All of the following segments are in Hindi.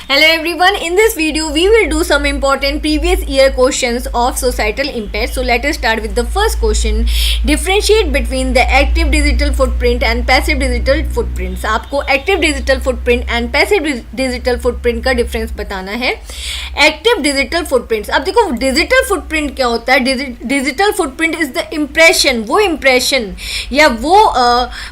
Hello everyone, in this video we will do some important previous year questions of societal impact. So let us start with the first question. Differentiate between the active digital footprint and passive digital footprints. आपको active digital footprint and passive digital footprint का difference बताना है. Active digital footprints, अब देखो digital footprint क्या होता है. Digital footprint is the impression, वो impression या वो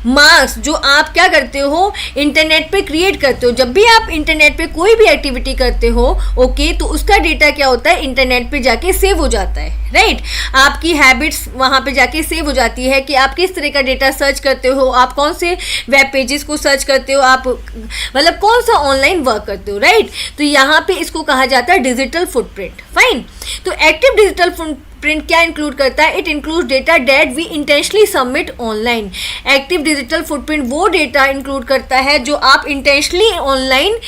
मार्क्स जो आप क्या करते हो इंटरनेट पे क्रिएट करते हो. जब भी आप इंटरनेट पे कोई भी एक्टिविटी करते हो ओके तो उसका डेटा क्या होता है इंटरनेट पे जाके सेव हो जाता है, राइट. आपकी हैबिट्स वहाँ पे जाके सेव हो जाती है कि आप किस तरह का डेटा सर्च करते हो, आप कौन से वेब पेजेस को सर्च करते हो, आप मतलब कौन सा ऑनलाइन वर्क करते हो, राइट. तो यहाँ पे इसको कहा जाता है डिजिटल फुटप्रिंट. फाइन. तो एक्टिव डिजिटल फुटप्रिंट क्या इंक्लूड करता है? It include data that we intentionally submit online. Active digital footprint वो डेटा इंक्लूड करता है जो आप इंटेंशनली ऑनलाइन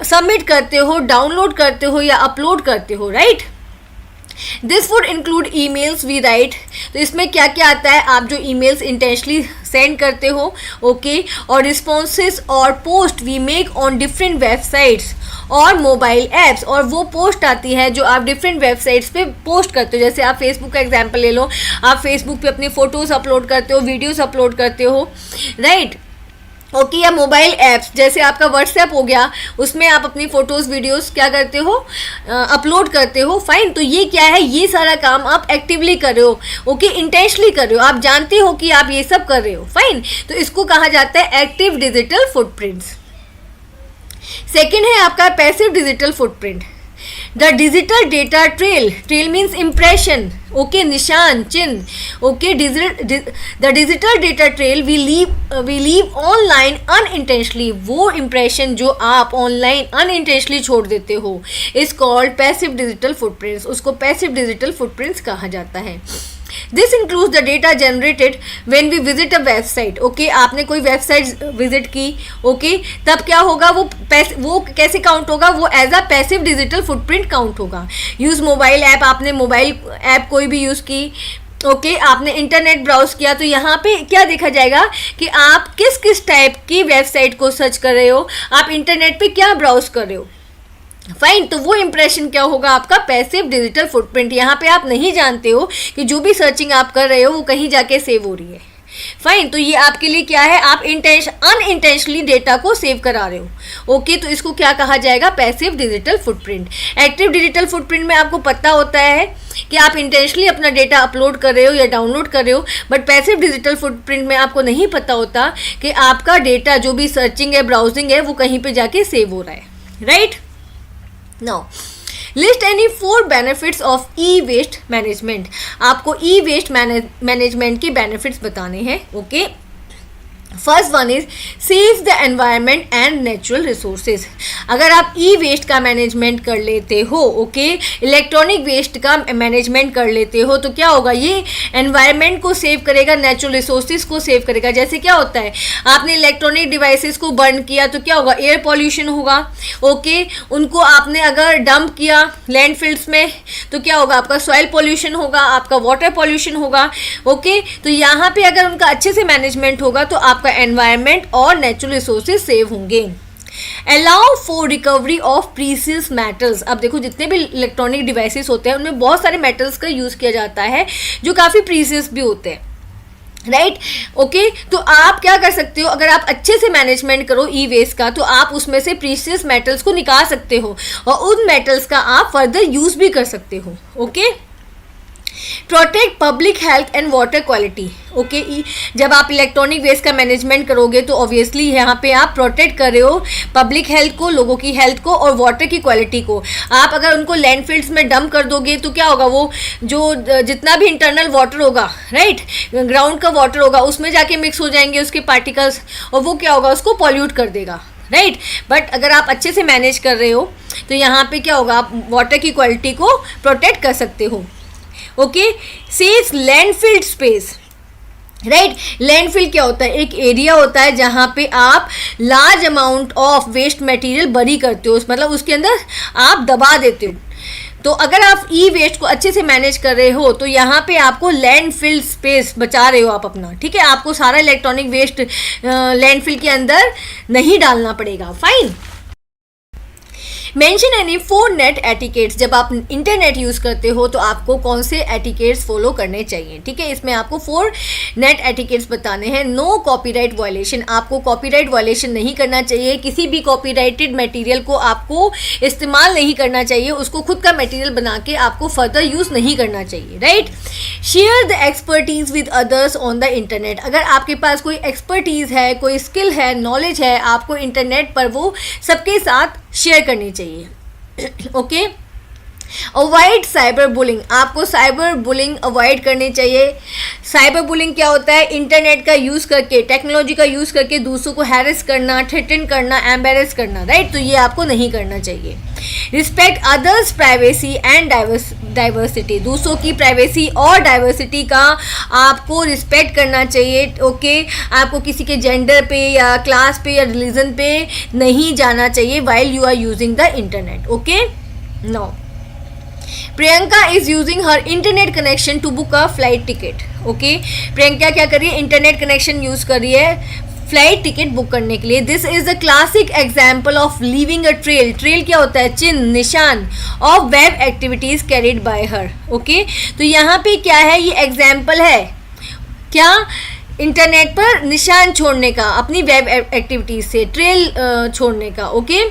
सबमिट करते हो, डाउनलोड करते हो या अपलोड करते हो, right. This would include emails we write. तो इसमें क्या क्या आता है? आप जो ईमेल्स इंटेंशनली सेंड करते हो ओके और रिस्पॉन्सेस और post we make on different websites और मोबाइल ऐप्स. और वो पोस्ट आती है जो आप डिफरेंट वेबसाइट्स पे पोस्ट करते हो. जैसे आप फेसबुक का एग्जांपल ले लो, आप फेसबुक पे अपनी फ़ोटोज़ अपलोड करते हो, वीडियोस अपलोड करते हो, राइट. ओके या मोबाइल ऐप्स जैसे आपका व्हाट्सएप हो गया, उसमें आप अपनी फ़ोटोज़ वीडियोस क्या करते हो अपलोड करते हो. फाइन. तो ये क्या है? ये सारा काम आप एक्टिवली कर रहे हो ओके, इंटेंशनली कर रहे हो, आप जानते हो कि आप ये सब कर रहे हो. फाइन. तो इसको कहा जाता है एक्टिव डिजिटल फुटप्रिंट्स. सेकेंड है आपका passive digital footprint. The digital data trail means impression okay, निशान, चिन्ह okay. The digital data trail we leave online unintentionally. वो इम्प्रेशन जो आप ऑनलाइन अनइंटेंशनली छोड़ देते हो is called passive digital footprints. उसको पैसिव डिजिटल फुटप्रिंट्स कहा जाता है. This includes the data generated when we visit a website okay. आपने कोई वेबसाइट विजिट की ओके तब क्या होगा? वो कैसे काउंट होगा? वो as a passive digital footprint count होगा. यूज़ मोबाइल ऐप, आपने मोबाइल ऐप कोई भी यूज़ की ओके आपने इंटरनेट ब्राउज किया तो यहाँ पे क्या देखा जाएगा कि आप किस किस टाइप की वेबसाइट को सर्च कर रहे हो, आप इंटरनेट पे क्या ब्राउज कर रहे हो. फाइन. तो वो इंप्रेशन क्या होगा? आपका पैसिव डिजिटल फुटप्रिंट. यहाँ पे आप नहीं जानते हो कि जो भी सर्चिंग आप कर रहे हो वो कहीं जाके सेव हो रही है. फाइन. तो ये आपके लिए क्या है? आप अनइंटेंशनली डेटा को सेव करा रहे हो ओके. तो इसको क्या कहा जाएगा? Passive digital footprint. Active digital footprint में आपको पता होता है कि आप इंटेंशनली अपना डेटा अपलोड कर रहे हो या डाउनलोड कर रहे हो, बट पैसिव डिजिटल फुटप्रिंट में आपको नहीं पता होता कि आपका डेटा जो भी सर्चिंग है, ब्राउजिंग है, वो कहीं पर जाके सेव हो रहा है, right. Now, list any 4 benefits of e-waste management. आपको e-waste management के benefits बताने हैं okay. First one is save the environment and natural resources. अगर आप ई वेस्ट का मैनेजमेंट कर लेते हो ओके, इलेक्ट्रॉनिक वेस्ट का मैनेजमेंट कर लेते हो तो क्या होगा? ये एनवायरनमेंट को सेव करेगा, नेचुरल रिसोर्सेज को सेव करेगा. जैसे क्या होता है, आपने इलेक्ट्रॉनिक डिवाइसेस को बर्न किया तो क्या होगा? एयर पॉल्यूशन होगा ओके. उनको आपने अगर डंप किया लैंडफिल्स में तो क्या होगा? आपका सॉइल पॉल्यूशन होगा, आपका वाटर पॉल्यूशन होगा ओके. तो यहाँ पे अगर उनका अच्छे से मैनेजमेंट होगा तो आपका एनवायरनमेंट और नेचुरल रिसोर्सेज सेव होंगे. Allow for recovery of precious metals. अब देखो जितने भी इलेक्ट्रॉनिक डिवाइसेस होते हैं उनमें बहुत सारे मेटल्स का यूज़ किया जाता है जो काफ़ी प्रीशियस भी होते हैं, राइट ओके. तो आप क्या कर सकते हो? अगर आप अच्छे से मैनेजमेंट करो ई वेस्ट का तो आप उसमें से प्रीशियस मेटल्स को निकाल सकते हो और उन मेटल्स का आप फर्दर यूज़ भी कर सकते हो okay. Protect public health and water quality okay. जब आप इलेक्ट्रॉनिक वेस्ट का मैनेजमेंट करोगे तो ऑब्वियसली यहाँ पे आप प्रोटेक्ट कर रहे हो पब्लिक हेल्थ को, लोगों की हेल्थ को और वाटर की क्वालिटी को. आप अगर उनको लैंडफिल्स में डंप कर दोगे तो क्या होगा? वो जो जितना भी इंटरनल वाटर होगा, राइट, ग्राउंड का वाटर होगा, उसमें जाके मिक्स हो जाएंगे उसके पार्टिकल्स और वो क्या होगा? उसको पॉल्यूट कर देगा, राइट. बट अगर आप अच्छे से मैनेज कर रहे हो तो यहाँ पे क्या होगा? आप वाटर की क्वालिटी को प्रोटेक्ट कर सकते हो okay. Saves landfill space, right. Landfill क्या होता है? एक एरिया होता है जहाँ पे आप large amount of waste material bury करते हो, मतलब उसके अंदर आप दबा देते हो. तो अगर आप ई वेस्ट को अच्छे से मैनेज कर रहे हो तो यहाँ पे आपको लैंडफिल स्पेस बचा रहे हो आप अपना, ठीक है. आपको सारा इलेक्ट्रॉनिक वेस्ट लैंडफिल के अंदर नहीं डालना पड़ेगा. Fine. Mention any 4 net etiquettes, जब आप इंटरनेट यूज़ करते हो तो आपको कौन से एटिकेट्स फॉलो करने चाहिए, ठीक है। इसमें आपको 4 नेट एटिकेट्स बताने हैं। नो कॉपीराइट वायलेशन, आपको कॉपीराइट वायलेशन नहीं करना चाहिए, किसी भी कॉपीराइटेड मटेरियल को आपको इस्तेमाल नहीं करना चाहिए, उसको खुद का मटेरियल बना के आपको फर्दर यूज़ नहीं करना चाहिए, right. Share the expertise with others on the internet, अगर आपके पास कोई एक्सपर्टीज़ है, कोई स्किल है, नॉलेज है, आपको इंटरनेट पर वो सबके साथ शेयर करनी चाहिए। ओके। अवॉइड साइबर बुलिंग, आपको साइबर बुलिंग अवॉइड करनी चाहिए। साइबर बुलिंग क्या होता है? इंटरनेट का यूज़ करके, टेक्नोलॉजी का यूज़ करके दूसरों को हैरेस करना, थ्रेटन करना, एम्बेरस करना, राइट। तो ये आपको नहीं करना चाहिए। Respect others privacy and diversity, दूसरों की प्राइवेसी और डाइवर्सिटी का आपको रिस्पेक्ट करना चाहिए। ओके। आपको किसी के जेंडर पे या क्लास पे या रिलीजन पे नहीं जाना चाहिए while you are using the internet. Okay. No, Priyanka is using her internet connection to book a flight ticket. Okay, Priyanka क्या कर रही है? इंटरनेट कनेक्शन यूज कर रही है फ्लाइट टिकट बुक करने के लिए। This is the classic example of leaving a trail. Trail क्या होता है? चिन्ह, निशान of web activities carried by her. Okay, तो यहाँ पे क्या है? ये एग्जाम्पल है क्या? इंटरनेट पर निशान छोड़ने का, अपनी वेब एक्टिविटीज से ट्रेल छोड़ने का। Okay,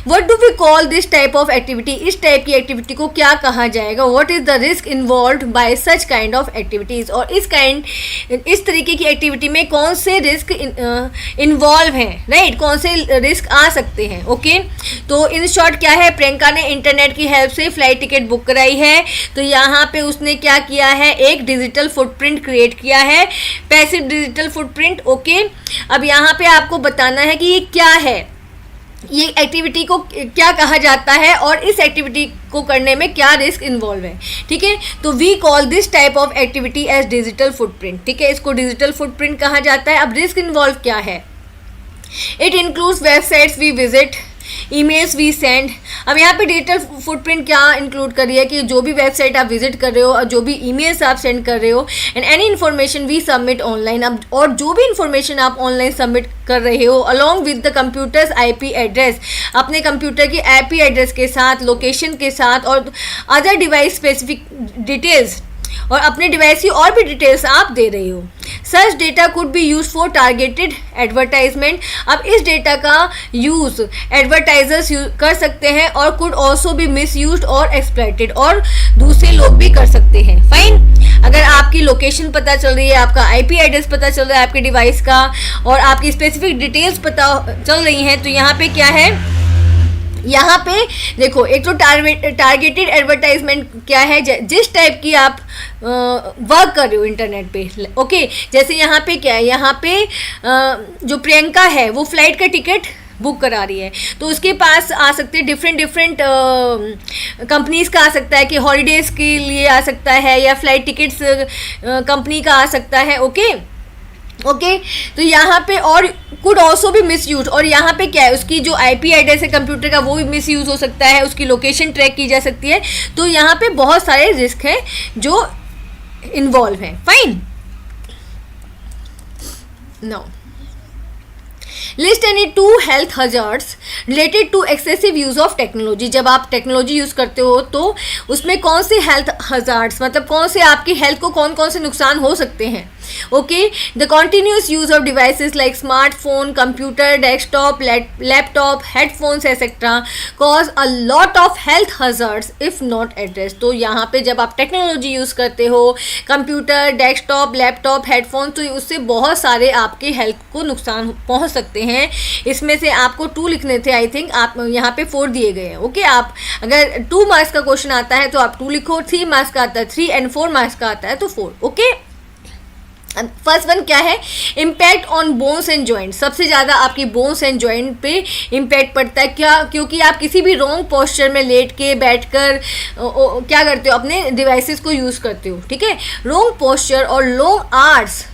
what do we call this type of activity? इस टाइप की एक्टिविटी को क्या कहा जाएगा? What is the risk involve by such kind of activities, और इस तरीके की एक्टिविटी में कौन से रिस्क इन्वॉल्व हैं, राइट, कौन से रिस्क आ सकते हैं। ओके, तो इन शॉर्ट क्या है? प्रियंका ने इंटरनेट की हेल्प से फ्लाइट टिकट बुक कराई है, तो यहाँ पे उसने क्या किया है? एक डिजिटल फुटप्रिंट क्रिएट किया है, पैसिव डिजिटल फुटप्रिंट। ओके, अब यहाँ पे आपको बताना है कि ये क्या है, ये एक्टिविटी को क्या कहा जाता है और इस एक्टिविटी को करने में क्या रिस्क इन्वॉल्व है, ठीक है। तो we call this type of activity as digital footprint, ठीक है, इसको डिजिटल फुटप्रिंट कहा जाता है। अब रिस्क इन्वॉल्व क्या है? It includes websites we visit, emails we send. अब यहाँ पे डिजिटल फुटप्रिंट क्या इंक्लूड कर रही है कि जो भी वेबसाइट आप विजिट कर रहे हो और जो भी ईमेल्स आप सेंड कर रहे हो, and any information we submit online. अब और जो भी इन्फॉर्मेशन आप ऑनलाइन सबमिट कर रहे हो along with the computers IP address, अपने कंप्यूटर की आईपी एड्रेस के साथ, लोकेशन के साथ और अदर डिवाइस स्पेसिफिक डिटेल्स, और अपने डिवाइस की और भी डिटेल्स आप दे रहे हो। Such data could be use for targeted advertisement. अब इस डेटा का यूज़ एडवर्टाइजर्स कर सकते हैं और could also be miss use और एक्सप्लॉइटेड, और दूसरे लोग भी कर सकते हैं। फाइन, अगर आपकी लोकेशन पता चल रही है, आपका आईपी एड्रेस पता चल रहा है आपके डिवाइस का, और आपकी स्पेसिफिक डिटेल्स पता चल रही हैं, तो यहाँ पे क्या है? यहाँ पे देखो, एक तो टारगेटेड एडवर्टाइजमेंट क्या है? जिस टाइप की आप वर्क कर रहे हो इंटरनेट पे। ओके, जैसे यहाँ पे क्या है? यहाँ पे जो प्रियंका है वो फ्लाइट का टिकट बुक करा रही है, तो उसके पास आ सकते हैं डिफरेंट कंपनीज का आ सकता है कि हॉलीडेज के लिए आ सकता है, या फ्लाइट टिकट्स कंपनी का आ सकता है। ओके, तो यहाँ पे और कुड ऑल्सो भी मिस यूज, और यहाँ पे क्या है? उसकी जो आईपी एड्रेस है कंप्यूटर का वो भी मिस यूज हो सकता है, उसकी लोकेशन ट्रैक की जा सकती है। तो यहाँ पे बहुत सारे रिस्क हैं जो इन्वॉल्व हैं। Fine, no, list any 2 health hazards related to excessive use of technology. जब आप टेक्नोलॉजी यूज करते हो तो उसमें कौन से हेल्थ हजार्ड्स, मतलब कौन से आपकी हेल्थ को कौन कौन से नुकसान हो सकते हैं। Okay, the continuous use of devices like smartphone, computer, desktop, laptop, headphones etcetera cause a lot of health hazards if not address. तो यहाँ पे जब आप टेक्नोलॉजी यूज़ करते हो, कंप्यूटर, डेस्कटॉप, लैपटॉप, हेडफोन, तो उससे बहुत सारे आपके हेल्थ को नुकसान पहुँच सकते हैं। इसमें से आपको 2 लिखने थे, आई थिंक आप यहाँ पे 4 दिए गए हैं। ओके, आप अगर 2 मार्क्स का क्वेश्चन आता है तो आप 2 लिखो, 3 मार्क्स का आता है 3, एंड 4 मार्क्स का आता है तो 4। ओके, फर्स्ट वन क्या है? Impact on bones and joint. सबसे ज़्यादा आपकी बोन्स एंड जॉइंट पे इम्पैक्ट पड़ता है क्या? क्योंकि आप किसी भी रॉन्ग पोस्चर में लेट के बैठ कर क्या करते हो? अपने डिवाइसेस को यूज़ करते हो, ठीक है। रॉन्ग पोस्चर और long hours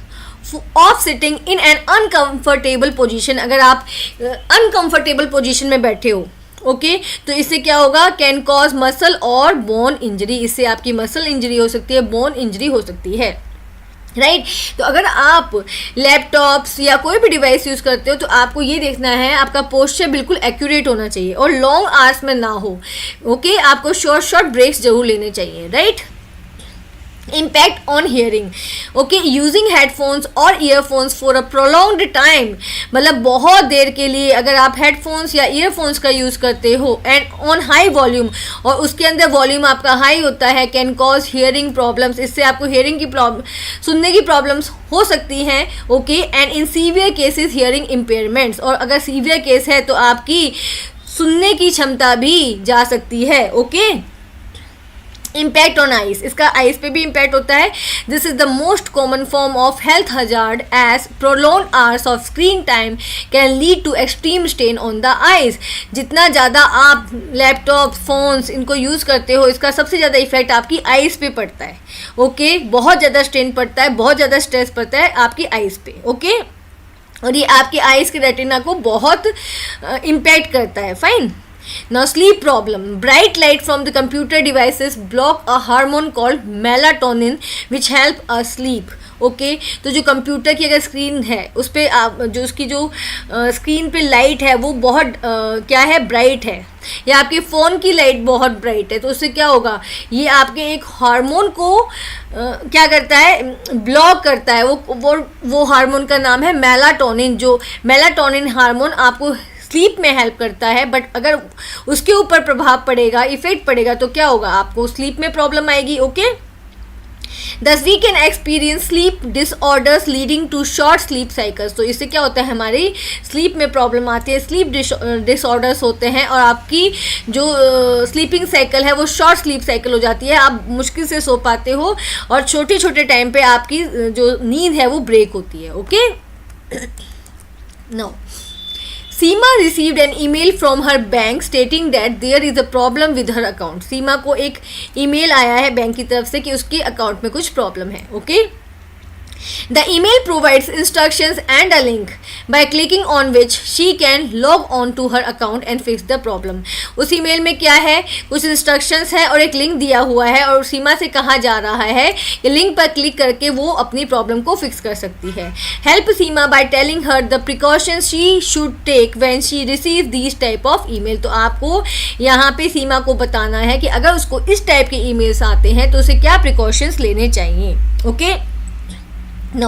of sitting in an uncomfortable position, अगर आप अनकम्फर्टेबल पोजीशन में बैठे हो, ओके, तो इससे क्या होगा? कैन कॉज मसल और बोन इंजरी। इससे आपकी मसल इंजरी हो सकती है, बोन इंजरी हो सकती है। राइट तो अगर आप लैपटॉप्स या कोई भी डिवाइस यूज़ करते हो तो आपको ये देखना है आपका पोस्चर बिल्कुल एक्यूरेट होना चाहिए और लॉन्ग आवर्स में ना हो. ओके आपको शॉर्ट शॉर्ट ब्रेक्स जरूर लेने चाहिए. Right impact on hearing. okay using headphones और earphones for a prolonged time, मतलब बहुत देर के लिए अगर आप हेडफोन्स या ईयरफोन्स का यूज़ करते हो एंड ऑन हाई वॉल्यूम और उसके अंदर वॉल्यूम आपका हाई होता है, कैन कॉज हियरिंग प्रॉब्लम्स. इससे आपको हियरिंग की प्रॉब्लम, सुनने की प्रॉब्लम्स हो सकती हैं. Okay and in severe cases hearing impairments, और अगर सीवियर केस है तो आपकी सुनने की क्षमता भी जा सकती है. ओके इम्पैक्ट ऑन आइज, इसका आइज पे भी इम्पैक्ट होता है. This is the most common form of health hazard as prolong hours of screen time can lead to extreme strain on the eyes. जितना ज़्यादा आप लैपटॉप फोन्स इनको यूज़ करते हो इसका सबसे ज़्यादा इफेक्ट आपकी आइज पे पड़ता है. ओके बहुत ज़्यादा स्ट्रेन पड़ता है, बहुत ज़्यादा स्ट्रेस पड़ता है आपकी आइज पे. ओके और ये आपकी आइज के रेटिना को बहुत इम्पैक्ट करता है. Fine. Now sleep problem. Bright light from the computer devices block a hormone called melatonin which help us sleep. Okay तो जो कंप्यूटर की अगर स्क्रीन है उस पर आप जो उसकी जो स्क्रीन पे लाइट है वो बहुत क्या है ब्राइट है, या आपके फ़ोन की लाइट बहुत ब्राइट है, तो उससे क्या होगा ये आपके एक हार्मोन को क्या करता है ब्लॉक करता है. वो हार्मोन का नाम है मेलाटोनिन. जो मेलाटोनिन हार्मोन आपको स्लीप में हेल्प करता है, बट अगर उसके ऊपर प्रभाव पड़ेगा, इफेक्ट पड़ेगा तो क्या होगा आपको स्लीप में प्रॉब्लम आएगी. Okay Thus we can experience sleep disorders leading to short sleep cycles. तो इससे क्या होता है हमारी स्लीप में प्रॉब्लम आती है, स्लीप डिसऑर्डर्स होते हैं और आपकी जो स्लीपिंग साइकिल है वो शॉर्ट स्लीप साइकिल हो जाती है. आप मुश्किल से सो पाते हो और छोटे छोटे टाइम पे आपकी जो नींद है वो ब्रेक होती है. Okay no Seema received an email from her bank stating that there is a problem with her account. Seema को एक ईमेल आया है बैंक की तरफ से कि उसके अकाउंट में कुछ प्रॉब्लम है. Okay The email provides instructions and a link by clicking on which she can log on to her account and fix the problem. उस ईमेल में क्या है, कुछ इंस्ट्रक्शंस है और एक लिंक दिया हुआ है और सीमा से कहा जा रहा है कि लिंक पर क्लिक करके वो अपनी प्रॉब्लम को फिक्स कर सकती है. Help Seema by telling her the precautions she should take when she receive these type of email. तो आपको यहाँ पे सीमा को बताना है कि अगर उसको इस टाइप के ईमेल्स आते हैं तो उसे क्या प्रिकॉशंस लेने चाहिए. Okay No,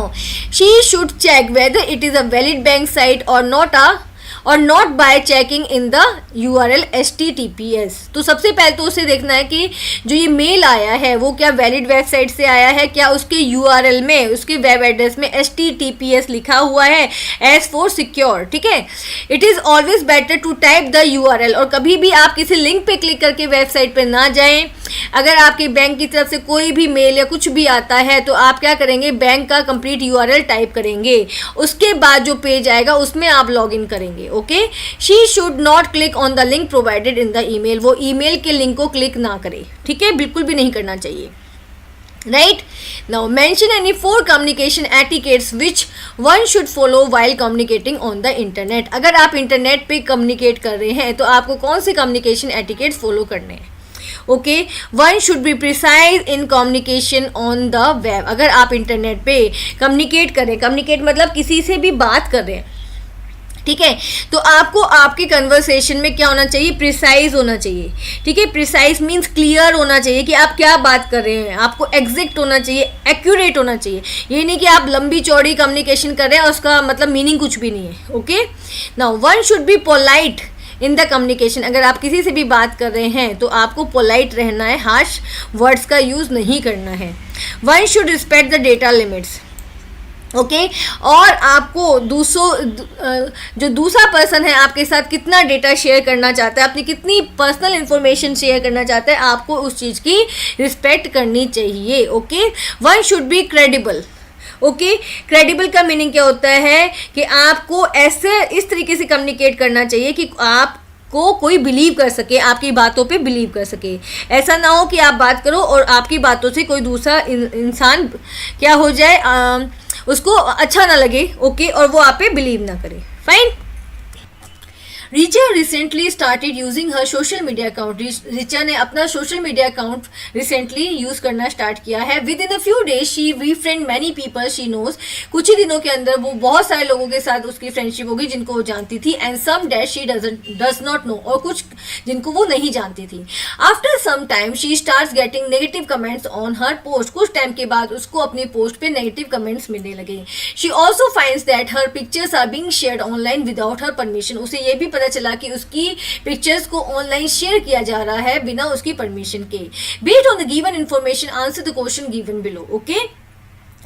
she should check whether it is a valid bank site or not by checking in the URL HTTPS. तो सबसे पहले तो उसे देखना है कि जो ये मेल आया है वो क्या वैलिड वेबसाइट से आया है, क्या उसके URL में उसके वेब एड्रेस में HTTPS लिखा हुआ है एज फॉर सिक्योर. ठीक है. It is always better to type the URL. और कभी भी आप किसी लिंक पे क्लिक करके वेबसाइट पे ना जाएं. अगर आपके बैंक की तरफ से कोई भी मेल या कुछ भी आता है तो आप क्या करेंगे, बैंक का कंप्लीट URL टाइप करेंगे, उसके बाद जो पेज आएगा उसमें आप लॉग इन करेंगे. Okay she should not click on the link provided in the email. वो ईमेल के लिंक को क्लिक ना करे. ठीक है, बिल्कुल भी नहीं करना चाहिए. Right now mention any 4 communication etiquettes which one should follow while communicating on the internet. अगर आप इंटरनेट पे कम्युनिकेट कर रहे हैं तो आपको कौन से कम्युनिकेशन एटिकेट्स फॉलो करने हैं. Okay one should be precise in communication on the web. अगर आप इंटरनेट पे कम्युनिकेट करें, कम्युनिकेट मतलब किसी से भी बात कर रहे हैं, ठीक है, तो आपको आपके कन्वर्सेशन में क्या होना चाहिए, प्रिसाइज होना चाहिए. ठीक है, प्रिसाइज मीन्स क्लियर होना चाहिए कि आप क्या बात कर रहे हैं, आपको एग्जैक्ट होना चाहिए, एक्यूरेट होना चाहिए. ये नहीं कि आप लंबी चौड़ी कम्युनिकेशन कर रहे हैं और उसका मतलब मीनिंग कुछ भी नहीं है. Okay now one should be polite in the communication. अगर आप किसी से भी बात कर रहे हैं तो आपको पोलाइट रहना है, हार्श वर्ड्स का यूज़ नहीं करना है. One should respect the data limits. Okay और आपको जो दूसरा पर्सन है आपके साथ कितना डेटा शेयर करना चाहता है, अपनी कितनी पर्सनल इंफॉर्मेशन शेयर करना चाहता है, आपको उस चीज़ की रिस्पेक्ट करनी चाहिए. Okay one should be credible. Okay credible का मीनिंग क्या होता है कि आपको ऐसे इस तरीके से कम्युनिकेट करना चाहिए कि आपको कोई बिलीव कर सके, आपकी बातों पे बिलीव कर सके. ऐसा ना हो कि आप बात करो और आपकी बातों से कोई दूसरा इंसान क्या हो जाए, उसको अच्छा ना लगे. ओके और वो आप पे बिलीव ना करे. Fine. Richa recently started using her social media account. Richa ने अपना social media account recently use करना स्टार्ट किया है. Within a few days she refriend many people she knows. कुछ ही दिनों के अंदर वो बहुत सारे लोगों के साथ उसकी फ्रेंडशिप हो गई जिनको वो जानती थी. And some that she does not know, और कुछ जिनको वो नहीं जानती थी. After some time she starts getting negative comments on her post. कुछ टाइम के बाद उसको अपनी पोस्ट पे नेगेटिव कमेंट्स मिलने लगे. She also finds that her pictures are being shared online without her permission. उसे ये भी पता चला कि उसकी पिक्चर्स को ऑनलाइन शेयर किया जा रहा है बिना उसकी परमिशन के. Based on the given information answer the question given below. Okay,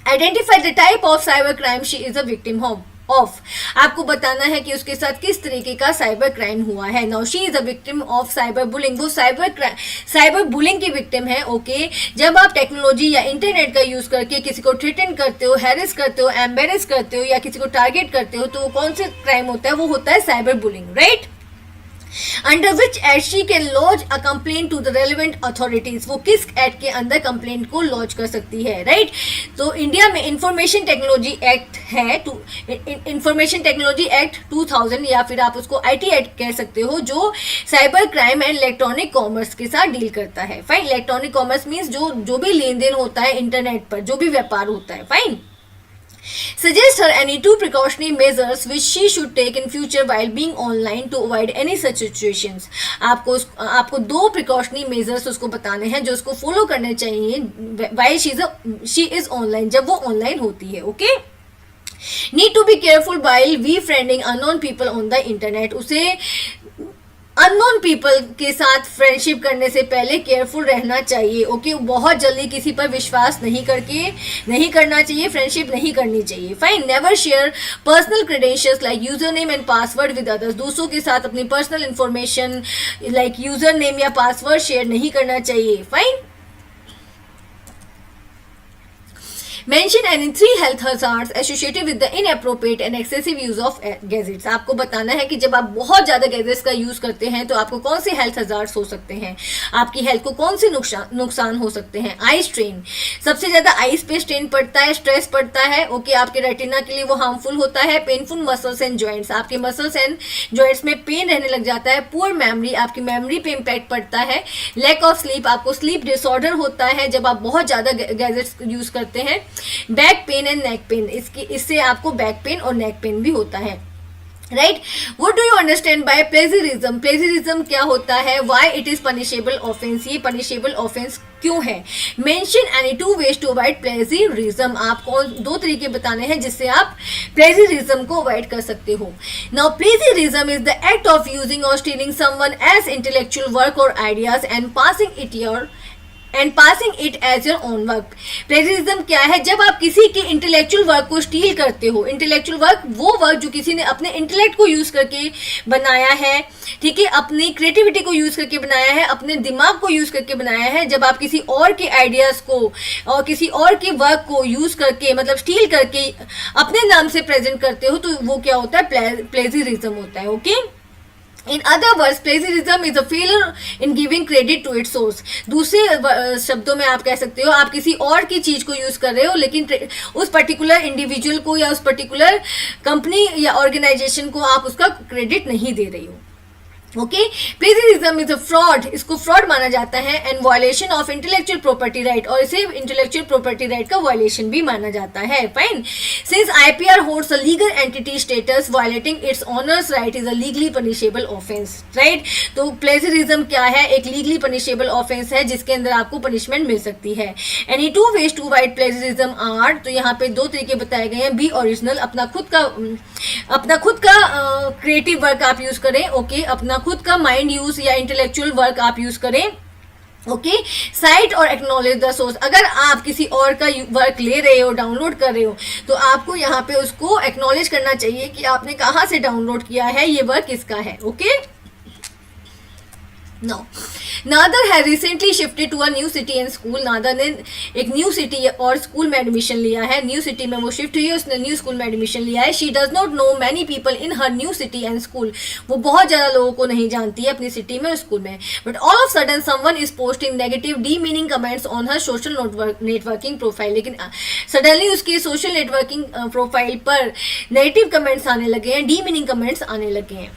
identify the type of cyber crime she is a victim of. आपको बताना है कि उसके साथ किस तरीके का साइबर क्राइम हुआ है. Now she is a victim of cyber bullying. वो साइबर बुलिंग की विक्टिम है. ओके, जब आप टेक्नोलॉजी या इंटरनेट का यूज करके किसी को थ्रेटन करते हो, हैरेस करते हो, एम्बेरस करते हो या किसी को टारगेट करते हो, तो वो कौन सा क्राइम होता है? वो होता है cyber bullying, right. Under which act she can launch a complaint to the relevant authorities. वो किस एक्ट के अंदर कंप्लेंट को लॉन्च कर सकती है, राइट. तो इंडिया में इंफॉर्मेशन टेक्नोलॉजी एक्ट है, इंफॉर्मेशन टेक्नोलॉजी एक्ट 2000 या फिर आप उसको IT एक्ट कह सकते हो, जो cyber crime and electronic commerce के साथ डील करता है. फाइन. इलेक्ट्रॉनिक कॉमर्स मीन्स जो भी लेन देन होता है इंटरनेट पर, जो भी व्यापार होता है. Fine. Suggest her any 2 precautionary measures which she should take in future while being online to avoid any such situations. आपको 2 precautionary measures उसको बताने हैं जो उसको फॉलो करने चाहिए while she is online, जब वो ऑनलाइन होती है. Okay, need to be careful while befriending unknown people on the internet. उसे अननोन पीपल के साथ फ्रेंडशिप करने से पहले केयरफुल रहना चाहिए. ओके, बहुत जल्दी किसी पर विश्वास नहीं करना चाहिए, फ्रेंडशिप नहीं करनी चाहिए. Fine. Never share personal credentials like user name and password with others. दूसरों के साथ अपनी personal information like user name या पासवर्ड शेयर नहीं करना चाहिए. Fine. Mention any 3 health hazards associated with the inappropriate and excessive use of gadgets. आपको बताना है कि जब आप बहुत ज़्यादा गैजेट्स का यूज़ करते हैं तो आपको कौन से हेल्थ हजार्ड्स हो सकते हैं, आपकी हेल्थ को कौन से नुकसान हो सकते हैं. Eye strain. सबसे ज़्यादा आईज पे स्ट्रेन पड़ता है, स्ट्रेस पड़ता है. ओके, आपके रेटिना के लिए वो हार्मफुल होता है. Painful muscles and joints. आपके मसल्स एंड जॉइंट्स में पेन रहने लग जाता है. Poor memory. आपकी मेमोरी पे इम्पैक्ट पड़ता है. Lack of sleep. आपको स्लीप डिसऑर्डर होता है जब आप बहुत ज़्यादा गैजेट्स यूज़ करते हैं. Back pain and neck pain. इससे आपको बैक पेन और नेक पेन भी होता है, right. What do you understand by plagiarism? Plagiarism क्या होता है? Why it is punishable offence. ये पनिशेबल ऑफेंस क्यों है? Mention any 2 ways to avoid plagiarism. आपको 2 तरीके बताने हैं जिससे आप प्लेजरिज्म को अवॉइड कर सकते हो. Now plagiarism is the act of using और stealing someone's intellectual work और ideas and passing it as your own work. Plagiarism क्या है? जब आप किसी के इंटेलेक्चुअल वर्क को स्टील करते हो. इंटेलेक्चुअल वर्क वो वर्क जो किसी ने अपने इंटेलेक्ट को यूज करके बनाया है, ठीक है, अपनी क्रिएटिविटी को यूज करके बनाया है, अपने दिमाग को यूज करके बनाया है. जब आप किसी और के आइडियाज को और किसी और के वर्क को यूज करके मतलब स्टील करके अपने नाम से प्रेजेंट करते हो तो वो क्या होता है? प्लेजरिज्म होता है. Okay. In other words, plagiarism is a failure in giving credit to its source. दूसरे शब्दों में आप कह सकते हो आप किसी और की चीज को यूज कर रहे हो लेकिन उस पर्टिकुलर इंडिविजुअल को या उस पर्टिकुलर कंपनी या ऑर्गेनाइजेशन को आप उसका क्रेडिट नहीं दे रही हो. Okay. Plagiarism is a fraud. इसको फ्रॉड माना जाता है and violation of intellectual property right. और इसे इंटेलेक्चुअल प्रॉपर्टी राइट का वायलेशन भी माना जाता है. Fine. Since IPR holds a legal entity status violating it's honours right is a legally punishable offence, right. तो प्लेजरिज्म क्या है? एक लीगली पनिशेबल ऑफेंस है जिसके अंदर आपको पनिशमेंट मिल सकती है. Any 2 ways to avoid plagiarism are. तो यहाँ पे 2 तरीके बताए गए हैं. Be original. अपना खुद का क्रिएटिव वर्क आप यूज करें. ओके. अपना खुद का माइंड यूज या इंटेलेक्चुअल वर्क आप यूज करें. ओके. साइट और एक्नॉलेज द सोर्स. अगर आप किसी और का वर्क ले रहे हो, डाउनलोड कर रहे हो, तो आपको यहाँ पे उसको एक्नॉलेज करना चाहिए कि आपने कहाँ से डाउनलोड किया है, ये वर्क किसका है. ओके. No. नादर है recently shifted to a new city and school. Nadar ने एक न्यू सिटी और स्कूल में एडमिशन लिया है. न्यू सिटी में वो शिफ्ट हुई है, उसने न्यू स्कूल में एडमिशन लिया है. She does not know many people in her new city and school. वो बहुत ज़्यादा लोगों को नहीं जानती है अपनी सिटी में और स्कूल में. But all of sudden someone is posting negative demeaning comments on her social networking profile. लेकिन सडनली उसकी सोशल नेटवर्किंग प्रोफाइल पर नेगेटिव कमेंट्स आने लगे हैं, डीमीनिंग कमेंट्स आने लगे हैं.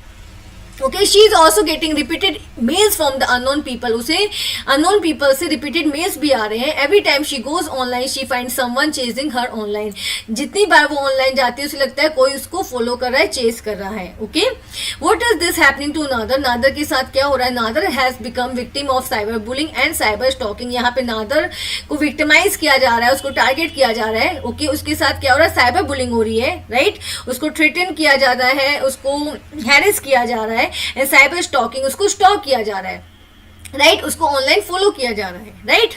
Okay, she is also getting repeated mails from the unknown people, उसे अननोन पीपल से रिपीटेड मेल्स भी आ रहे हैं. Every time she goes online she find someone chasing her online, जितनी बार वो ऑनलाइन जाती है उसे लगता है कोई उसको फॉलो कर रहा है, चेस कर रहा है. Okay, what is this happening to Nadar, Nadar के साथ क्या हो रहा है, Nadar has become victim of cyber bullying and cyber stalking. यहाँ पे नादर को विक्टिमाइज किया जा रहा है, उसको टारगेट किया जा रहा है. ओके, उसके साथ क्या हो रहा है, साइबर बुलिंग हो रही है, राइट. उसको थ्रेटन किया जा रहा है, उसको हैरेस किया जा रहा है, एंड साइबर स्टॉकिंग, उसको स्टॉक किया जा रहा है, राइट. उसको ऑनलाइन फॉलो किया जा रहा है, right.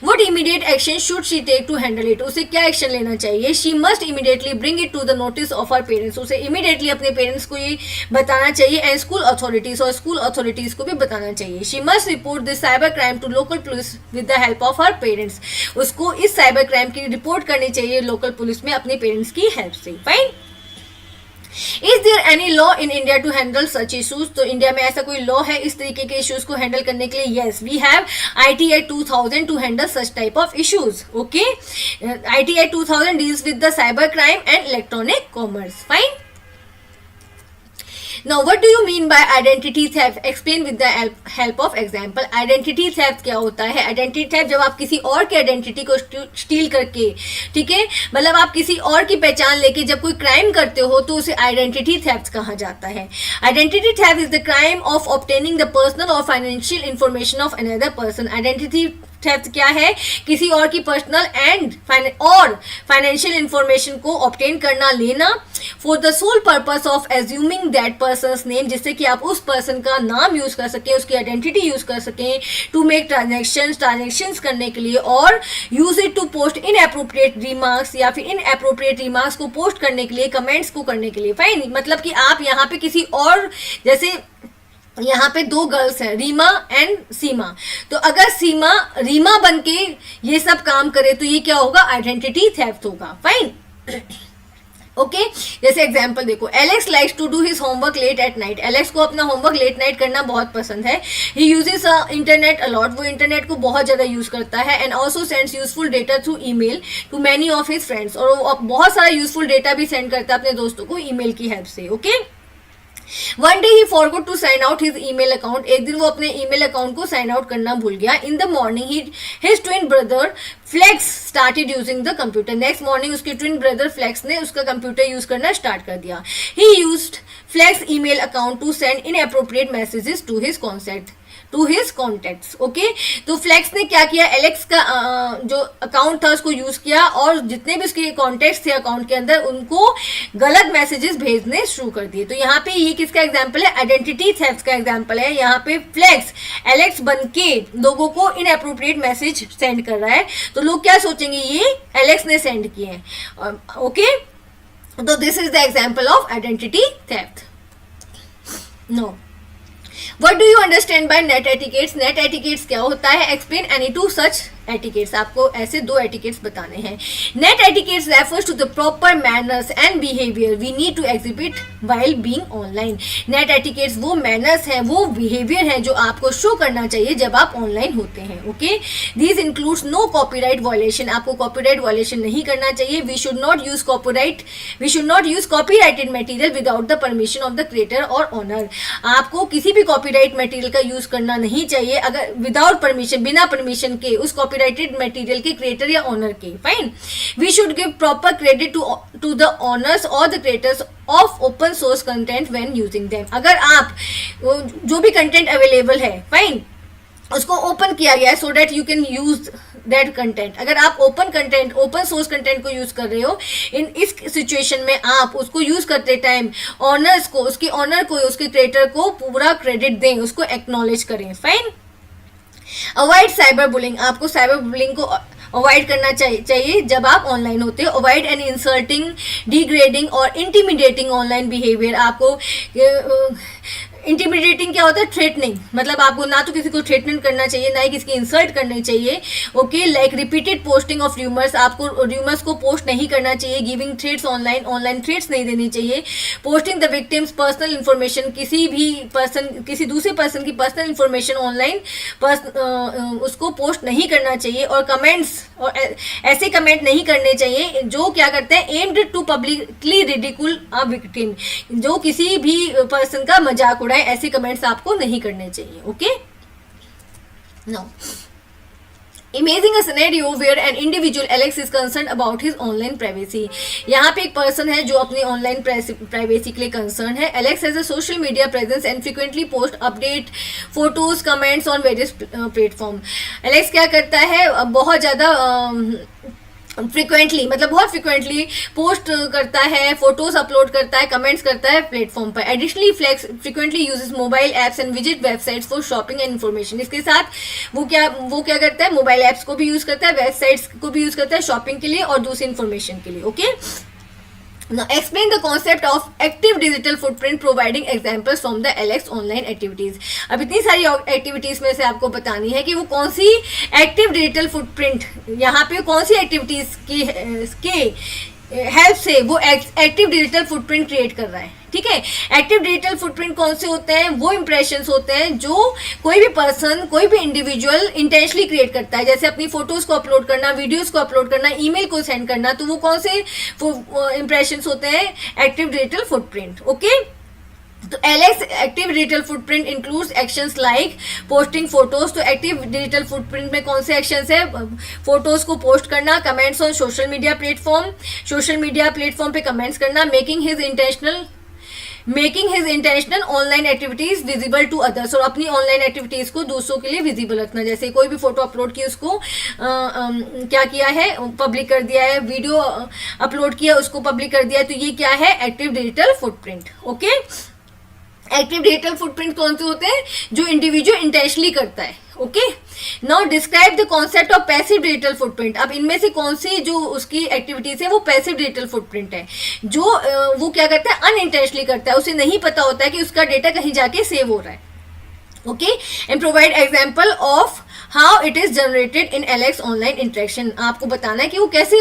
What immediate action should she take to handle it, उसे क्या एक्शन लेना चाहिए. She must immediately bring it to the notice of her parents, उसे immediately अपने पेरेंट्स को ये बताना चाहिए, एंड स्कूल अथॉरिटीज, और स्कूल अथॉरिटीज को भी बताना चाहिए. She must report this cyber crime to local police with the help of her parents, उसको इस साइबर क्राइम की रिपोर्ट करनी चाहिए लोकल पुलिस में अपने पेरेंट्स की हेल्प से. Fine. Is there any law in India to handle such issues, तो इंडिया में ऐसा कोई लॉ है इस तरीके के इश्यूज को हैंडल करने के लिए. Yes, we have ITI 2000 to handle such type of issues. Okay, ITI 2000 deals with the cyber crime and electronic commerce. Fine. Now, what do you mean by identity theft? Explain with the help of example. Identity theft क्या होता है? Identity theft जब आप किसी और के आइडेंटिटी को स्टील करके, ठीक है, मतलब आप किसी और की पहचान लेके जब कोई क्राइम करते हो तो उसे आइडेंटिटी थेफ्ट कहा जाता है. Identity theft is the crime of obtaining the personal और financial information of another person. Identity theft क्या है, किसी और की पर्सनल एंड और फाइनेंशियल इंफॉर्मेशन को ऑब्टेन करना, लेना, for the sole purpose of assuming that person's name, जिससे कि आप उस पर्सन का नाम यूज कर सकें, उसकी आइडेंटिटी यूज कर सकें, टू मेक ट्रांजेक्शंस करने के लिए, और use it to post inappropriate remarks, या फिर इनएप्रोप्रिएट रिमार्क्स को पोस्ट करने के लिए, कमेंट्स को करने के लिए. फाइन. मतलब कि आप यहाँ पे किसी और, जैसे यहाँ पे दो गर्ल्स हैं, रीमा एंड सीमा, तो अगर सीमा रीमा बनके ये सब काम करे तो ये क्या होगा, आइडेंटिटी थेफ्ट होगा. फाइन. ओके, जैसे एग्जाम्पल देखो, Alex likes to do his homework late at night. Alex को अपना होमवर्क लेट नाइट करना बहुत पसंद है. ही यूजेस इंटरनेट अलॉट, वो इंटरनेट को बहुत ज्यादा यूज करता है, and also sends useful data through email to many of his friends, और वो बहुत सारा यूजफुल डेटा भी सेंड करता है अपने दोस्तों को ईमेल की हेल्प से. Okay. One day he forgot to sign out his email account, एक दिन वो अपने ईमेल अकाउंट को साइन आउट करना भूल गया. In the morning his twin brother Flex started using the computer, next morning उसके ट्विन ब्रदर फ्लेक्स ने उसका कंप्यूटर यूज करना स्टार्ट कर दिया. He used Flex email account to send inappropriate messages to his contacts. Okay, तो फ्लेक्स ने क्या किया, एलेक्स का जो अकाउंट था उसको यूज किया, और जितने भी उसके कॉन्टेक्ट्स थे अकाउंट के अंदर उनको गलत मैसेजेस भेजने शुरू कर दिए. तो यहाँ पे ये किसका एग्जाम्पल है, आइडेंटिटी थेफ्ट का एग्जाम्पल है. यहाँ पे फ्लेक्स एलेक्स बनके लोगों को इनएप्रोप्रिएट मैसेज सेंड कर रहा है, तो लोग क्या सोचेंगे, ये एलेक्स ने सेंड किए हैं. ओके, तो this is the example of identity theft. No, What do you understand by net etiquettes? Net etiquettes क्या होता है? Explain any two such etiquettes. आपको ऐसे दो etiquettes बताने हैं. Net etiquettes refers to the proper manners and behavior we need to exhibit while being online. Net etiquettes वो manners हैं, वो behavior हैं जो आपको show करना चाहिए जब आप online होते हैं. Okay? These includes no copyright violation. आपको copyright violation नहीं करना चाहिए. We should not use copyrighted material without the permission of the creator or owner. आपको किसी भी कॉपीराइट मटेरियल का यूज करना नहीं चाहिए अगर विदाउट परमिशन, बिना परमिशन के उस कॉपीराइटेड मटेरियल के क्रिएटर या ओनर के. Fine. We should give proper credit to the owners और the creators of open source content when using them. अगर आप जो भी कंटेंट अवेलेबल है, फाइन, उसको ओपन किया गया है so that you can use that content. अगर आप ओपन सोर्स कंटेंट को यूज कर रहे हो, इस सिचुएशन में आप उसको यूज करते टाइम ऑनर्स को, उसके ऑनर को, उसके क्रिएटर को पूरा क्रेडिट दें, उसको एक्नॉलेज करें. फाइन. Avoid cyber bullying. आपको साइबर बुलिंग को अवॉइड करना चाहिए जब आप ऑनलाइन होते हो. अवॉइड एन इंसल्टिंग, डिग्रेडिंग और इंटिमिडेटिंग ऑनलाइन बिहेवियर. आपको इंटिमिडेटिंग क्या होता है, थ्रेटनिंग, मतलब आपको ना तो किसी को थ्रेटन करना चाहिए, ना ही किसी की इंसल्ट करनी चाहिए. Okay, like repeated posting of rumours. आपको र्यूमर्स को पोस्ट नहीं करना चाहिए. गिविंग थ्रेट्स ऑनलाइन थ्रेट्स नहीं देनी चाहिए. Posting the victims personal information. किसी दूसरे पर्सन की पर्सनल इंफॉर्मेशन ऑनलाइन उसको पोस्ट नहीं करना चाहिए. और कमेंट्स, और ऐसे कमेंट नहीं करने चाहिए जो क्या करते हैं, aimed to publicly ridicule a victim, जो किसी भी पर्सन का मजाक घबराएं, ऐसे कमेंट्स आपको नहीं करने चाहिए. Okay, now Imagine a scenario where an individual Alex is concerned about his online privacy. यहाँ पे एक पर्सन है जो अपनी ऑनलाइन प्राइवेसी के लिए कंसर्न है. Alex has a social media presence and frequently post update photos, comments on various platform. Alex क्या करता है, बहुत ज़्यादा फ्रिक्वेंटली, मतलब बहुत फ्रिक्वेंटली पोस्ट करता है, फोटोज अपलोड करता है, कमेंट्स करता है प्लेटफॉर्म पर. Additionally frequently uses mobile apps and visit websites for shopping and information. इसके साथ वो क्या करता है, मोबाइल एप्स को भी यूज करता है, वेबसाइट्स को भी यूज करता है शॉपिंग के लिए और दूसरी इन्फॉर्मेशन के लिए. Okay, Now explain the concept of active digital footprint providing examples from the Alex online activities. अब इतनी सारी एक्टिविटीज में से आपको बतानी है कि वो कौन सी एक्टिव डिजिटल फुटप्रिंट, यहाँ पे कौन सी एक्टिविटीज के हेल्प से वो एक्टिव डिजिटल फुटप्रिंट क्रिएट कर रहा है. ठीक है, एक्टिव डिजिटल फुटप्रिंट कौन से होते हैं, वो इंप्रेशंस होते हैं जो कोई भी पर्सन, कोई भी इंडिविजुअल इंटेंशनली क्रिएट करता है. जैसे अपनी फोटोज को अपलोड करना, वीडियोस को अपलोड करना, ईमेल को सेंड करना, तो वो कौन से इंप्रेशंस होते हैं, एक्टिव डिजिटल फुटप्रिंट. ओके, तो Alex active digital footprint includes actions like posting photos. तो एक्टिव डिजिटल फुटप्रिंट में कौन से एक्शंस है, फोटोज को पोस्ट करना, comments on social media platform पे कमेंट्स करना, making his intentional online activities visible to others, और अपनी ऑनलाइन एक्टिविटीज को दूसरों के लिए विजिबल रखना. जैसे कोई भी फोटो अपलोड की, उसको क्या किया है, पब्लिक कर दिया है, वीडियो अपलोड किया, उसको पब्लिक कर दिया है, तो ये क्या है, active digital footprint. Okay, active digital footprint कौन से होते हैं, जो इंडिविजुअल इंटेंशनली करता है. Okay, now describe the concept of passive digital footprint. अब इनमें से कौन सी जो उसकी एक्टिविटीज है वो पैसिव डिजिटल फुटप्रिंट है, जो वो क्या करता है, अनइंटेंशनली करता है, उसे नहीं पता होता है कि उसका डेटा कहीं जाके सेव हो रहा है. Okay, and provide example of how it is generated in Alex online interaction. आपको बताना है कि वो कैसे,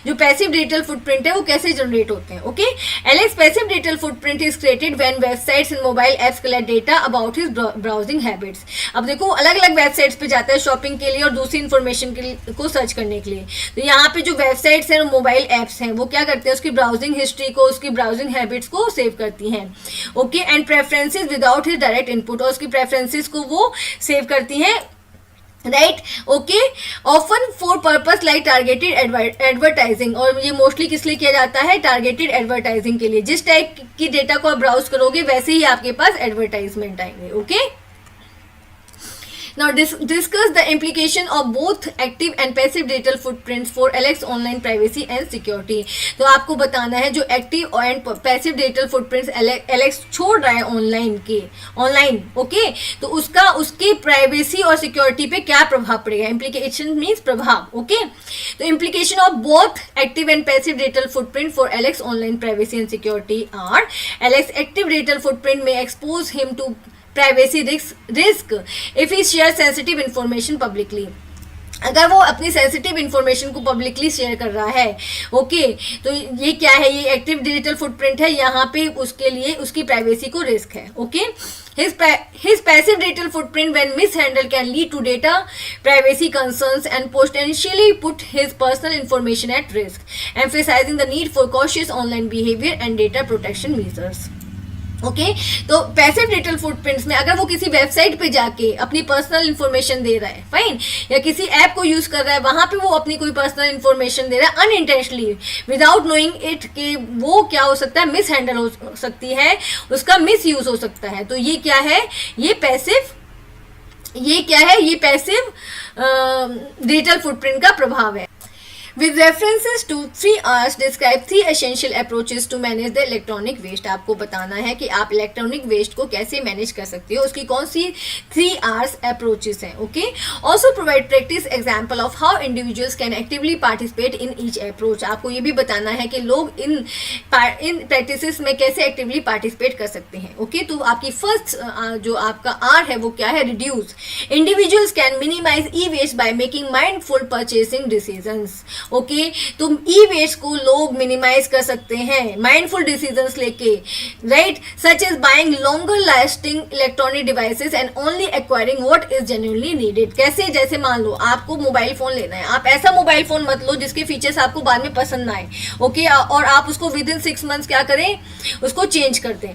जो पैसिव डिजिटल फुटप्रिंट है वो कैसे जनरेट होते हैं. Okay, Alex passive digital footprint is created when websites and mobile apps collect data about his browsing habits. अब देखो, अलग अलग वेबसाइट्स पे जाता है शॉपिंग के लिए और दूसरी इन्फॉर्मेशन को सर्च करने के लिए. तो यहाँ पे जो वेबसाइट्स हैं, मोबाइल एप्स हैं, वो क्या करते हैं, उसकी ब्राउजिंग हिस्ट्री को, उसकी ब्राउजिंग हैबिट्स को सेव करती हैं. Okay, and preferences without his direct input, और उसकी प्रेफरेंसेज को वो सेव करती हैं. Right, okay, often for purpose like targeted advertising, और ये मोस्टली किस लिए किया जाता है, टारगेटेड एडवर्टाइजिंग के लिए. जिस टाइप की डेटा को आप ब्राउज करोगे वैसे ही आपके पास एडवर्टाइजमेंट आएंगे. Okay, Now discuss the implication of both active and passive digital footprints for Alex online privacy and security. तो आपको बताना है जो active and passive digital footprints Alex छोड़ रहा है ऑनलाइन. ओके, तो उसकी प्राइवेसी और सिक्योरिटी पे क्या प्रभाव पड़ेगा. इम्प्लीकेशन मीन्स प्रभाव. ओके, तो implication of both active and passive digital footprint for Alex online privacy and security are: Alex active digital footprint में expose him to privacy risk if he share sensitive information publicly. अगर वो अपनी सेंसिटिव इंफॉर्मेशन को पब्लिकली शेयर कर रहा है. ओके, तो ये क्या है, ये एक्टिव डिजिटल फुटप्रिंट है, यहाँ पे उसके लिए उसकी प्राइवेसी को रिस्क है. Okay, his passive digital footprint when mishandled can lead to data privacy concerns and potentially put his personal information at risk, emphasizing the need for cautious online behavior and data protection measures. Okay, तो पैसिव डिजिटल फुटप्रिंट्स में अगर वो किसी वेबसाइट पे जाके अपनी पर्सनल इंफॉर्मेशन दे रहा है, फाइन, या किसी ऐप को यूज कर रहा है, वहां पे वो अपनी कोई पर्सनल इंफॉर्मेशन दे रहा है अनइंटेंशनली विदाउट नोइंग इट, कि वो क्या हो सकता है, मिस हैंडल हो सकती है, उसका मिस यूज हो सकता है. तो ये क्या है, ये पैसिव डिजिटल फुटप्रिंट का प्रभाव है. With references to 3 R's, describe 3 essential approaches to manage the electronic waste. आपको बताना है कि आप इलेक्ट्रॉनिक वेस्ट को कैसे मैनेज कर सकते हो, उसकी कौन सी 3 R's अप्रोचेस हैं. Okay, also provide practice example of how individuals can actively participate in each approach. आपको ये भी बताना है कि लोग इन प्रैक्टिसेस में कैसे एक्टिवली पार्टिसिपेट कर सकते हैं. ओके, तो आपकी फर्स्ट जो आपका R है वो क्या है, reduce. Individuals can minimise e waste by making mindful purchasing decisions. Okay, तो ई वेस्ट को लोग मिनिमाइज कर सकते हैं माइंडफुल डिसीजंस लेके. Right, such as buying longer lasting electronic devices and only acquiring what is genuinely needed. कैसे, जैसे मान लो आपको मोबाइल फोन लेना है, आप ऐसा मोबाइल फोन मत लो जिसके फीचर्स आपको बाद में पसंद ना आए. ओके, और आप उसको विद इन 6 मंथ्स क्या करें, उसको चेंज कर दें.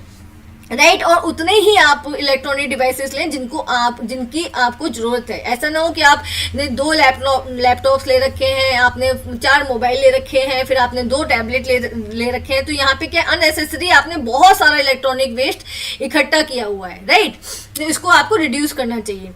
राइट और उतने ही आप इलेक्ट्रॉनिक डिवाइसेस लें जिनकी आपको जरूरत है। ऐसा ना हो कि आपने 2 लैपटॉप्स ले रखे हैं, आपने 4 मोबाइल ले रखे हैं, फिर आपने 2 टैबलेट ले रखे हैं, तो यहाँ पे क्या अननेसेसरी आपने बहुत सारा इलेक्ट्रॉनिक वेस्ट इकट्ठा किया हुआ है। राइट तो इसको आपको रिड्यूस करना चाहिए।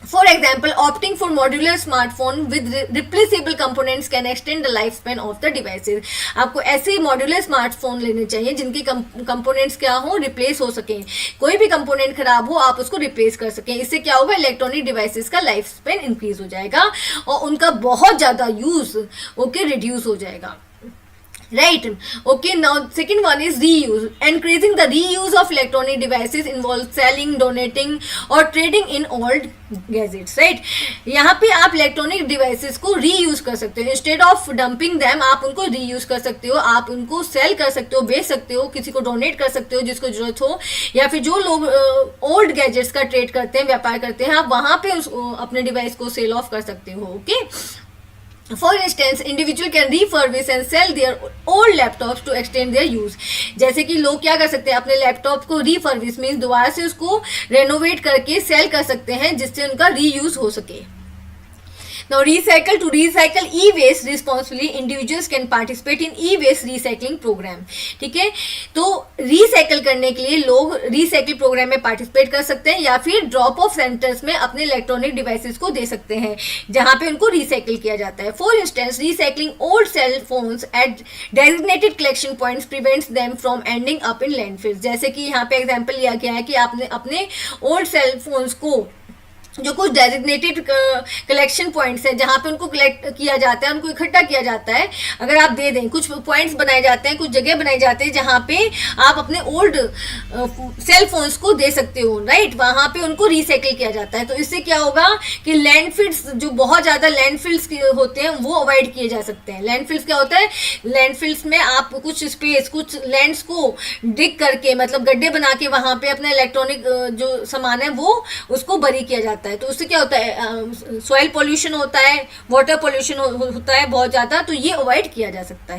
For example, opting for modular smartphone with replaceable components can extend the lifespan of the devices. आपको ऐसे मॉड्यूलर स्मार्टफोन लेने चाहिए जिनके कंपोनेंट्स क्या हो, रिप्लेस हो सकें। कोई भी कंपोनेंट खराब हो आप उसको रिप्लेस कर सकें। इससे क्या होगा, इलेक्ट्रॉनिक डिवाइसेस का लाइफ स्पेन इंक्रीज हो जाएगा और उनका बहुत ज़्यादा यूज रिड्यूस हो जाएगा। Right. Okay. Now, second one is reuse. Increasing the reuse of electronic devices involves selling, donating, or trading in old gadgets. Right. यहाँ पे आप इलेक्ट्रॉनिक डिवाइसेस को रीयूज कर सकते हो। इंस्टेड ऑफ डंपिंग दैम आप उनको रीयूज कर सकते हो, आप उनको सेल कर सकते हो, बेच सकते हो, किसी को डोनेट कर सकते हो जिसको जरूरत हो, या फिर जो लोग ओल्ड गैजेट्स का ट्रेड करते हैं, व्यापार करते हैं, आप वहाँ पे अपने डिवाइस को सेल ऑफ कर सकते हो। Okay For instance, individual can refurbish and sell their old laptops to extend their use. जैसे कि लोग क्या कर सकते हैं, अपने लैपटॉप को refurbish मीन्स दोबारा से उसको रेनोवेट करके सेल कर सकते हैं जिससे उनका रीयूज हो सके। Now, recycle. To recycle e-waste responsibly, individuals can participate in e-waste recycling program. ठीक है, तो रिसाइकल करने के लिए लोग रिसाइकिल प्रोग्राम में पार्टिसिपेट कर सकते हैं या फिर ड्रॉप ऑफ सेंटर्स में अपने इलेक्ट्रॉनिक डिवाइसेस को दे सकते हैं जहां पे उनको रिसाइकिल किया जाता है। For instance, recycling old cell phones at designated collection points prevents them from ending up in landfills. जैसे कि यहाँ पे एग्जाम्पल लिया गया है कि आपने अपने ओल्ड सेल फोन्स को जो कुछ डेजिग्नेटेड कलेक्शन पॉइंट्स हैं जहाँ पे उनको कलेक्ट किया जाता है, उनको इकट्ठा किया जाता है, अगर आप दे दें, कुछ पॉइंट्स बनाए जाते हैं, कुछ जगह बनाई जाती है जहाँ पे आप अपने ओल्ड सेल फोन्स को दे सकते हो। राइट वहाँ पे उनको रिसाइकिल किया जाता है। तो इससे क्या होगा कि लैंडफिल्स, जो बहुत ज़्यादा लैंडफिल्स होते हैं वो अवॉइड किए जा सकते हैं। लैंडफिल्स क्या होता है, लैंडफिल्स में आप कुछ स्पेस, कुछ लैंड्स को डिग करके, मतलब गड्ढे बना के वहाँ पे अपना इलेक्ट्रॉनिक जो सामान है वो उसको बरी किया जाता है। तो उससे क्या होता है, सॉइल पोल्यूशन होता है, वाटर पोल्यूशन होता है बहुत ज़्यादा, तो ये अवॉइड किया जा सकता है।